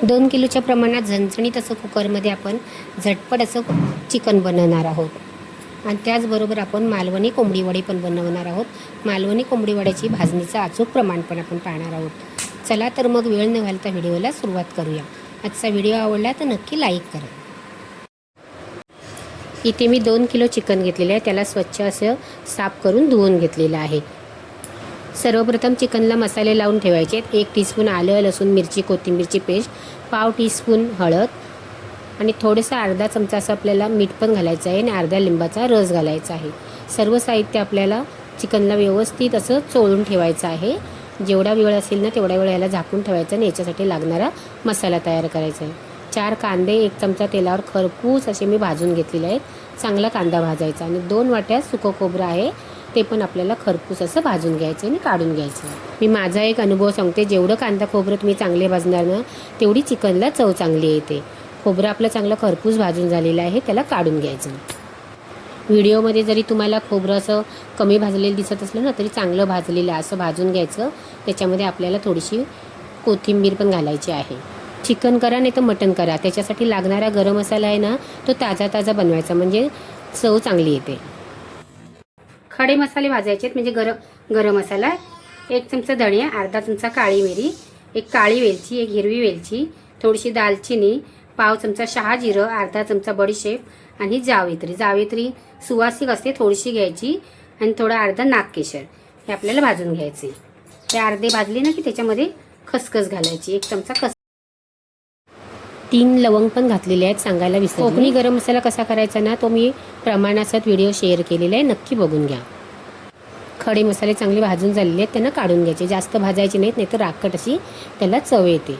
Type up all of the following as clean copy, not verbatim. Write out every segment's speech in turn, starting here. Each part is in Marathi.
2 किलोच्या प्रमाणात झणझणीत असं कुकरमध्ये आपण झटपट असं चिकन बनवणार आहोत आणि त्याचबरोबर आपण मालवणी कोंबडी वडी पण बनवणार आहोत। मालवणी कोंबडी वड्याची भाजणीचं अचूक प्रमाण पण आपण पाहणार आहोत। चला तर मग वेळ न घालता व्हिडिओला सुरुवात करूया। आजचा व्हिडिओ आवडला तर नक्की लाईक करा। इथे मी 2 किलो चिकन घेतलेलं आहे, त्याला स्वच्छ असं साफ करून धुवून घेतलेलं आहे। सर्वप्रथम चिकनला मसाले लावून ठेवायचे आहेत। 1 टीस्पून आलं लसूण मिरची कोथिंबीरची पेस्ट, पाव टीस्पून हळद आणि थोडंसं अर्धा चमचा असं आपल्याला मीठ पण घालायचं आहे आणि अर्धा लिंबाचा रस घालायचा आहे। सर्व साहित्य आपल्याला चिकनला व्यवस्थित असं चोळून ठेवायचं आहे। जेवढा वेळ असेल ना तेवढा वेळ याला झाकून ठेवायचं आणि याच्यासाठी लागणारा मसाला तयार करायचा आहे। 4 कांदे 1 चमचा तेलावर खरपूस असे मी भाजून घेतलेले आहेत। चांगला कांदा भाजायचा आणि 2 वाट्या सुकं खोबरं आहे ते पण आपल्याला खरपूस असं भाजून घ्यायचं आणि काढून घ्यायचं। मी माझा एक अनुभव सांगते, जेवढं कांदा खोबरं तुम्ही चांगले भाजणार ना तेवढी चिकनला चव चांगली येते। खोबरं आपलं चांगलं खरपूस भाजून झालेलं आहे, त्याला काढून घ्यायचं। व्हिडिओमध्ये जरी तुम्हाला खोबरं असं कमी भाजलेलं दिसत असलं ना तरी चांगलं भाजलेलं असं भाजून घ्यायचं। त्याच्यामध्ये आपल्याला थोडीशी कोथिंबीर पण घालायची आहे। चिकन करा नाही तर मटण करा, त्याच्यासाठी लागणारा गरम मसाला आहे ना तो ताजा ताजा बनवायचा, म्हणजे चव चांगली येते। खडे मसाले भाजायचे आहेत, म्हणजे गरम मसाला 1 चमचा धणे, अर्धा चमचा काळी मिरी, 1 काळी वेलची, 1 हिरवी वेलची, थोडीशी दालचिनी, पाव चमचा शहाजिरं, अर्धा चमचा बडीशेप आणि जावित्री सुवासिक असते थोडीशी घ्यायची आणि थोडा अर्धा नागकेशर हे आपल्याला भाजून घ्यायचे। ते अर्धे भाजले ना की त्याच्यामध्ये खसखस घालायची, 1 चमचा 3 लवंग पण घातलेले आहेत, सांगायला विसरले। कोकणी गरम मसाला कसा करायचा ना तो मी प्रमाणासहित व्हिडिओ शेअर केलेला आहे, नक्की बघून घ्या। खडे मसाले चांगले भाजून झालेले आहेत, त्यांना काढून घ्यायचे, जास्त भाजायचे नाहीत नाहीतर राखट अशी त्याला चव येते।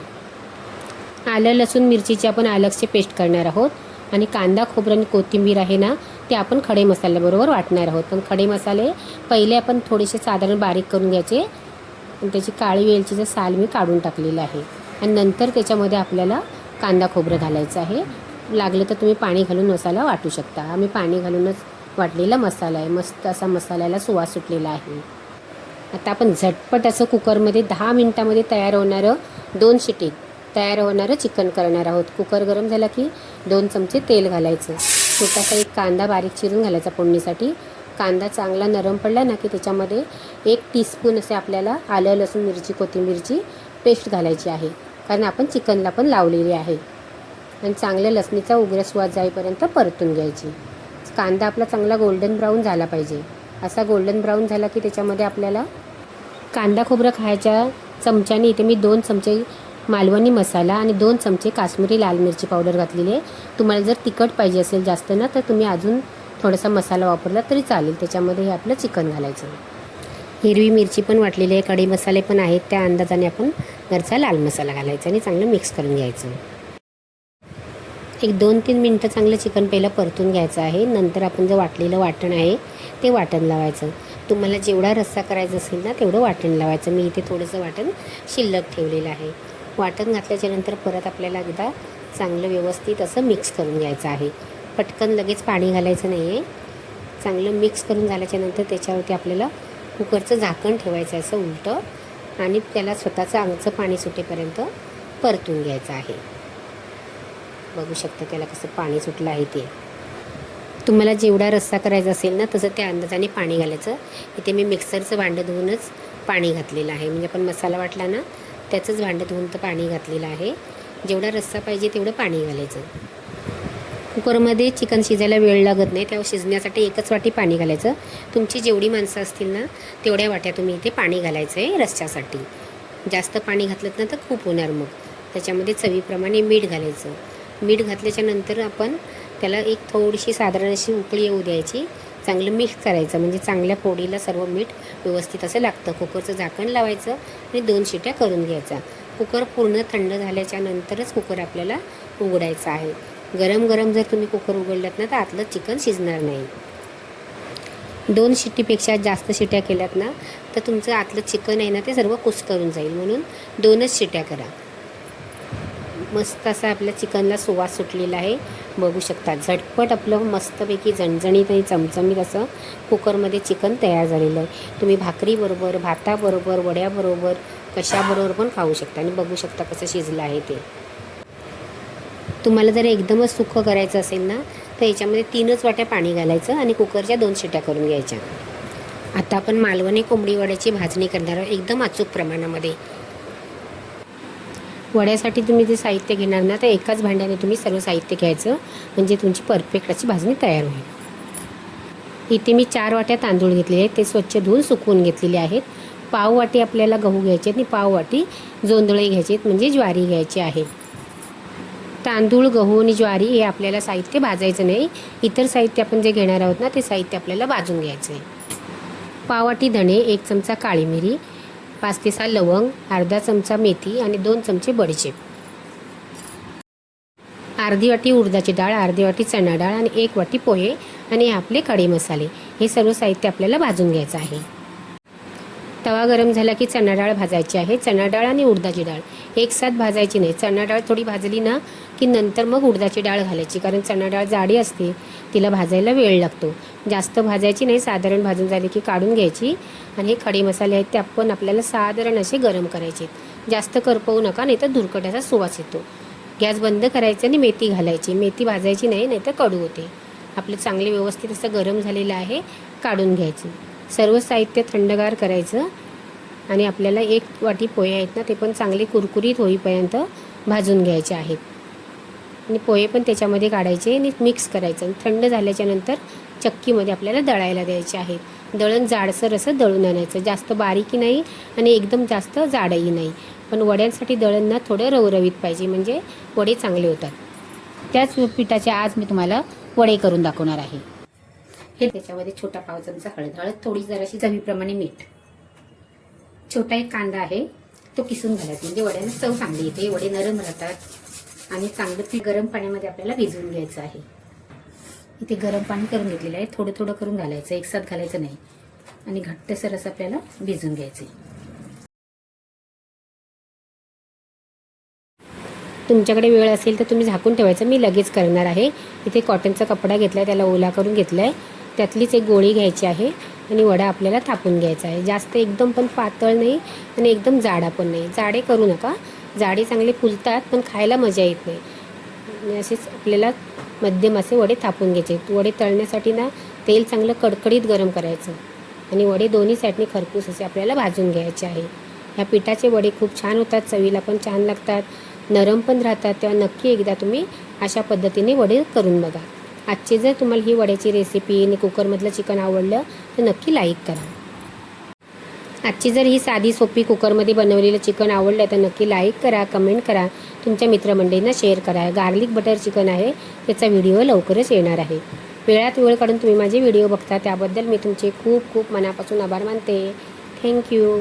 आलं लसूण मिरचीची आपण अलगचे पेस्ट करणार आहोत आणि कांदा खोबरं आणि कोथिंबीर आहे ना ते आपण खडे मसाल्याबरोबर वाटणार आहोत। पण खडे मसाले पहिले आपण थोडेसे साधारण बारीक करून घ्यायचे आणि त्याची काळी वेलचीचं साल मी काढून टाकलेलं आहे आणि नंतर त्याच्यामध्ये आपल्याला कांदा खोबरं घालायचं आहे। लागलं तर तुम्ही पाणी घालून मसाला वाटू शकता। आम्ही पाणी घालूनच वाटलेला मसाला आहे, मस्त असा मसाल्याला सुवास सुटलेला आहे। आता आपण झटपट असं कुकरमध्ये 10 मिनिटामध्ये तयार होणारं 2 शिटीत तयार होणारं चिकन करणार आहोत। कुकर गरम झाला की 2 चमचे तेल घालायचं, छोटासा 1 कांदा बारीक चिरून घालायचा फोडणीसाठी। कांदा चांगला नरम पडला ना की त्याच्यामध्ये 1 टीस्पून असे आपल्याला आलं लसूण मिरची कोथिंबीरची पेस्ट घालायची आहे, कारण आपण चिकनला पण लावलेली आहे आणि चांगल्या लसणीचा उग्र स्वाद जाईपर्यंत परतून घ्यायची। कांदा आपला चांगला गोल्डन ब्राऊन झाला पाहिजे, असा गोल्डन ब्राऊन झाला की त्याच्यामध्ये आपल्याला कांदा खोबरं खायच्या चमच्याने इथे मी 2 चमचे मालवणी मसाला आणि 2 चमचे काश्मीरी लाल मिरची पावडर घातलेली आहे। तुम्हाला जर तिखट पाहिजे असेल जास्त ना तर तुम्ही अजून थोडासा मसाला वापरला तरी चालेल। त्याच्यामध्ये हे आपलं चिकन घालायचं। हिरवी मिरची पण वाटलेली आहे, कढी मसाले पण आहेत, त्या अंदाजाने आपण घरचा लाल मसाला घालायचा आणि चांगलं मिक्स करून घ्यायचं। एक 2-3 मिनटं चांगलं चिकन पहिलं परतून घ्यायचं आहे। नंतर आपण जे वाटलेलं वाटण आहे ते वाटण लावायचं। तुम्हाला जेवढा रस्सा करायचा असेल ना तेवढं वाटण लावायचं। मी इथे थोडंसं वाटण शिल्लक ठेवलेलं आहे। वाटण घातल्याच्यानंतर परत आपल्याला एकदा चांगलं व्यवस्थित असं मिक्स करून घ्यायचं आहे। पटकन लगेच पाणी घालायचं नाही आहे। चांगलं मिक्स करून झाल्याच्यानंतर त्याच्यावरती आपल्याला कुकरचं झाकण ठेवायचं असं उलटं आणि त्याला स्वतःचं अंगचं पाणी सुटेपर्यंत परतून घ्यायचं आहे। बघू शकता त्याला कसं पाणी सुटलं आहे ते। तुम्हाला जेवढा रस्सा करायचा असेल ना तसं त्या अंदाजाने पाणी घालायचं। इथे मी मिक्सरचं भांडं धुवूनच पाणी घातलेलं आहे, म्हणजे आपण मसाला वाटला ना त्याचंच भांडं धुवून तर पाणी घातलेलं आहे। जेवढा रस्सा पाहिजे तेवढं पाणी घालायचं। कुकरमध्ये चिकन शिजायला वेळ लागत नाही, त्यावर शिजण्यासाठी 1च वाटी पाणी घालायचं। तुमची जेवढी माणसं असतील ना तेवढ्या वाट्या तुम्ही इथे पाणी घालायचं आहे रस्स्यासाठी। जास्त पाणी घातलं ना तर खूप होणार। मग त्याच्यामध्ये चवीप्रमाणे मीठ घालायचं। मीठ घातल्याच्यानंतर आपण त्याला एक थोडीशी साधारण अशी उकळी येऊ द्यायची, चांगलं मिक्स करायचं, म्हणजे चांगल्या फोडीला सर्व मीठ व्यवस्थित असं लागतं। कुकरचं झाकण लावायचं आणि 2 शिट्या करून घ्यायचा। कुकर पूर्ण थंड झाल्याच्यानंतरच कुकर आपल्याला उघडायचा आहे। गरम गरम जर तुम्ही कुकर उघडलात ना तर आतलं चिकन शिजणार नाही। 2 शिट्टीपेक्षा जास्त शिट्या केल्यात ना तर तुमचं आतलं चिकन आहे ना ते सर्व कुस्करून जाईल, म्हणून 2च शिट्या करा। मस्त असा आपल्या चिकनला सुवास सुटलेला आहे, बघू शकता। झटपट आपलं मस्तपैकी झणझणीत आणि चमचमीत असं कुकरमध्ये चिकन तयार झालेलं आहे। तुम्ही भाकरीबरोबर, भाताबरोबर, वड्याबरोबर, कशाबरोबर पण खाऊ शकता आणि बघू शकता कसं शिजलं आहे ते। तुम्हाला जर एकदमच सुक्कं करायचं असेल ना तर याच्यामध्ये 3च वाट्या पाणी घालायचं आणि कुकरच्या 2 शिट्या करून घ्यायच्या. आता आपण मालवणी कोंबडी वड्याची भाजणी करणार आहोत एकदम अचूक प्रमाणामध्ये. वड्यासाठी तुम्ही जे साहित्य घेणार ना तर एकाच भांड्याने तुम्ही सर्व साहित्य घ्यायचं, म्हणजे तुमची परफेक्ट अशी भाजणी तयार होईल. इथे मी 4 वाट्या तांदूळ घेतलेले आहेत, ते स्वच्छ धुवून सुकवून घेतलेले आहेत. पाव वाटी आपल्याला गहू घ्यायचे आणि पाव वाटी जोंधळे घ्यायचे म्हणजे ज्वारी घ्यायची आहे. तांदूळ, गहू आणि ज्वारी हे आपल्याला साहित्य भाजायचं नाही. इतर साहित्य आपण जे घेणार आहोत ना ते साहित्य आपल्याला भाजून घ्यायचं आहे. पाव वाटी धणे, 1 चमचा काळी मिरी, 5 ते 6 लवंग, अर्धा चमचा मेथी आणि 2 चमचे बडीशेप, अर्धी वाटी उडदाची डाळ, अर्धी वाटी चणा डाळ आणि 1 वाटी पोहे आणि आपले खडे मसाले. हे सर्व साहित्य आपल्याला भाजून घ्यायचं आहे. तवा गरम झाला की चणा डाळ भाजायची आहे. चणा डाळ आणि उडदाची डाळ एकसाथ भाजायची नाही. चणा डाळ थोडी भाजली ना की नंतर मग उडदाची डाळ घालायची, कारण चणा डाळ जाडी असते, तिला भाजायला वेळ लागतो. जास्त भाजायची नाही, साधारण भाजून झाली की काढून घ्यायची. आणि हे खडे मसाले आहेत ते आपण आपल्याला साधारण असे गरम करायचे. जास्त करपवू नका, नाही तर धुरकट्याचा सुवास येतो. गॅस बंद करायचा आणि मेथी घालायची. मेथी भाजायची नाही, नाही तर कडू होते. आपले चांगले व्यवस्थित असं गरम झालेलं आहे, काढून घ्यायचं. सर्व साहित्य थंडगार करायचं आणि आपल्याला 1 वाटी पोहे आहेत ना ते पण चांगले कुरकुरीत होईपर्यंत भाजून घ्यायचे आहेत. आणि पोहे पण त्याच्यामध्ये काढायचे आणि मिक्स करायचं. आणि थंड झाल्याच्या नंतर चक्कीमध्ये आपल्याला दळायला द्यायचे आहेत. दळण जाडसर असं दळून आणायचं, जास्त बारीकी नाही आणि एकदम जास्त जाडही नाही. पण वड्यांसाठी दळण ना थोडं रवरवीत पाहिजे, म्हणजे वडे चांगले होतात. त्याच पिठाचे आज मी तुम्हाला वडे करून दाखवणार आहे. हे त्याच्यामध्ये छोटा पाव चमचा हळद, थोडी जराशी चवीप्रमाणे मीठ, छोटा 1 कांदा आहे तो किसून घालायचा, म्हणजे वड्यांना चव चांगली येते, वडे नरम राहतात. आणि चांगलं पीठ गरम पाण्यामध्ये आपल्याला भिजवून घ्यायचं आहे. इथे गरम पाणी करून घेतलेलं आहे, थोडं थोडं करून घालायचं, एकसाथ घालायचं नाही. आणि घट्टसर असं आपल्याला भिजवून घ्यायचं. तुमच्याकडे वेळ असेल तर तुम्ही झाकून ठेवायचं, मी लगेच करणार आहे. इथे कॉटनचा कपडा घेतला आहे, त्याला ओला करून घेतला आहे. त्यातलीच 1 गोळी घ्यायची आहे आणि वडा आपल्याला थापून घ्यायचा आहे. जास्त एकदम पण पातळ नाही आणि एकदम जाडा पण नाही. जाडे करू नका, जाडे चांगले फुलतात पण खायला मजा येत नाही. असेच आपल्याला मध्यम असे वडे थापून घ्यायचे. वडे तळण्यासाठी ना तेल चांगलं कडकडीत गरम करायचं आणि वडे दोन्ही साईडने खरपूस असे आपल्याला भाजून घ्यायचे आहे. ह्या पिठाचे वडे खूप छान होतात, चवीला पण छान लागतात, नरम पण राहतात. तेव्हा नक्की एकदा तुम्ही अशा पद्धतीने वडे करून बघा. आजची जर तुम्हाला ही वड्याची रेसिपी आणि कुकरमधलं चिकन आवडलं तर नक्की लाईक करा. आजची जर ही साधी सोपी कुकरमध्ये बनवलेलं चिकन आवडलं तर नक्की लाईक करा, कमेंट करा, तुमच्या मित्रमंडळींना शेअर करा. गार्लिक बटर चिकन आहे, त्याचा व्हिडिओ लवकरच येणार आहे. वेळात वेळ काढून तुम्ही माझे व्हिडिओ बघता त्याबद्दल मी तुमचे खूप खूप मनापासून आभार मानते. थँक्यू.